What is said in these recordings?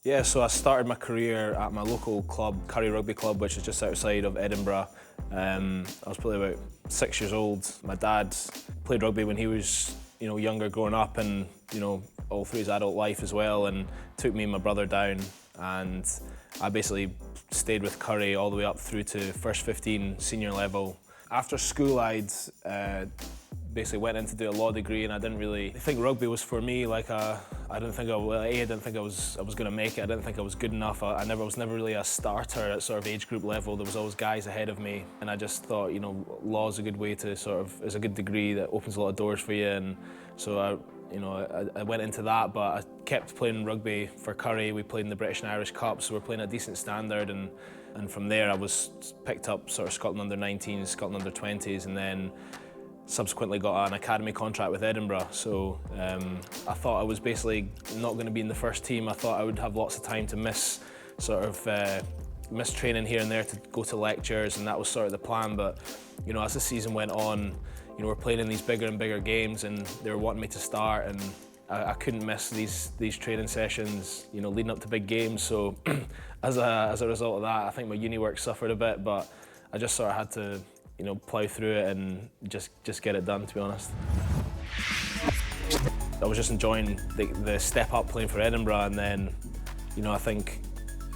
Yeah, so I started my career at my local club, Curry Rugby Club, which is just outside of Edinburgh. I was probably about 6 years old. My dad played rugby when he was, younger growing up, and all through his adult life as well, and took me and my brother down, and I basically stayed with Curry all the way up through to first 15 senior level. After school, I'd basically went in to do a law degree, and I didn't really think rugby was for me. I didn't think I was going to make it. I didn't think I was good enough. I was never really a starter at sort of age group level. There was always guys ahead of me, and I just thought, law is a good way to is a good degree that opens a lot of doors for you. And so I went into that, but I kept playing rugby for Curry. We played in the British and Irish Cup, so we're playing at a decent standard, and from there I was picked up sort of Scotland under-19s, Scotland under-20s, and then subsequently got an academy contract with Edinburgh. So I thought I was basically not going to be in the first team. I thought I would have lots of time to miss training here and there to go to lectures, and that was sort of the plan. But as the season went on, we're playing in these bigger and bigger games, and they were wanting me to start, and I couldn't miss these training sessions, leading up to big games. So as a result of that, I think my uni work suffered a bit, but I just sort of had to plough through it and just get it done, to be honest. I was just enjoying the step up playing for Edinburgh, and then I think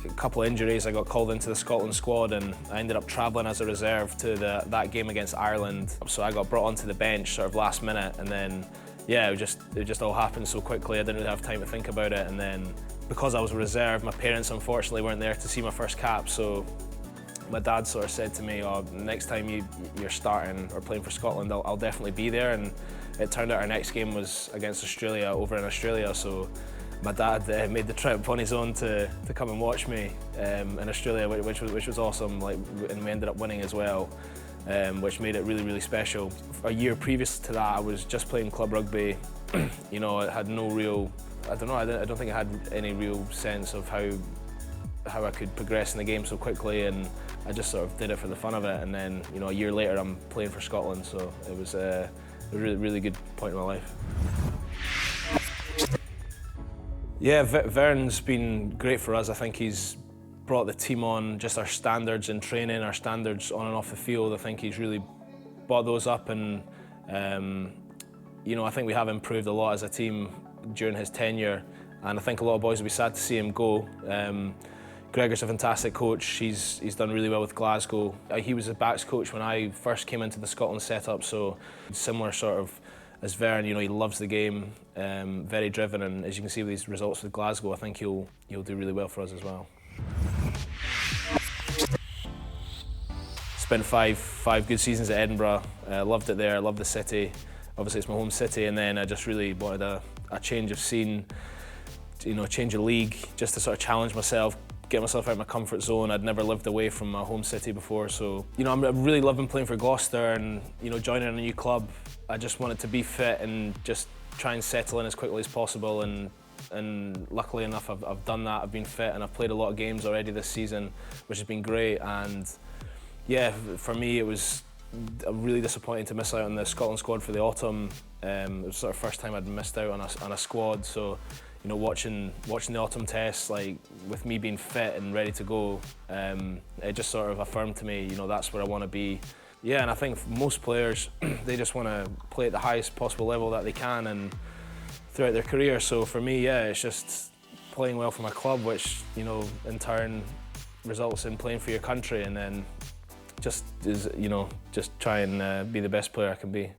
a couple of injuries, I got called into the Scotland squad, and I ended up travelling as a reserve to that game against Ireland. So I got brought onto the bench sort of last minute, and then it just all happened so quickly. I didn't really have time to think about it, and then because I was a reserve, my parents unfortunately weren't there to see my first cap. So my dad sort of said to me, next time you're starting or playing for Scotland, I'll definitely be there. And it turned out our next game was against Australia, over in Australia. So my dad made the trip on his own to come and watch me in Australia, which was awesome. And we ended up winning as well, which made it really, really special. A year previous to that, I was just playing club rugby. I had no real, I don't think I had any real sense of how I could progress in the game so quickly, and I just sort of did it for the fun of it. And then a year later I'm playing for Scotland, so it was a really, really good point in my life. Yeah, Vern's been great for us. I think he's brought the team on, just our standards in training, our standards on and off the field. I think he's really brought those up, and I think we have improved a lot as a team during his tenure, and I think a lot of boys will be sad to see him go. Gregor's a fantastic coach. He's done really well with Glasgow. He was a backs coach when I first came into the Scotland setup, so similar sort of as Vern. He loves the game, very driven, and as you can see with these results with Glasgow, I think he'll do really well for us as well. Spent five good seasons at Edinburgh. Loved it there. Loved the city. Obviously, it's my home city, and then I just really wanted a change of scene, change of league, just to sort of challenge myself, get myself out of my comfort zone. I'd never lived away from my home city before, so I'm really loving playing for Gloucester, and joining a new club. I just wanted to be fit and just try and settle in as quickly as possible, and luckily enough I've done that. I've been fit, and I've played a lot of games already this season, which has been great. And yeah, for me it was really disappointing to miss out on the Scotland squad for the autumn. It was sort of first time I'd missed out on a squad, so watching the autumn tests, with me being fit and ready to go, it just sort of affirmed to me, that's where I want to be. Yeah, and I think most players, they just want to play at the highest possible level that they can and throughout their career. So for me, yeah, it's just playing well for my club, which in turn results in playing for your country, and then just try and be the best player I can be.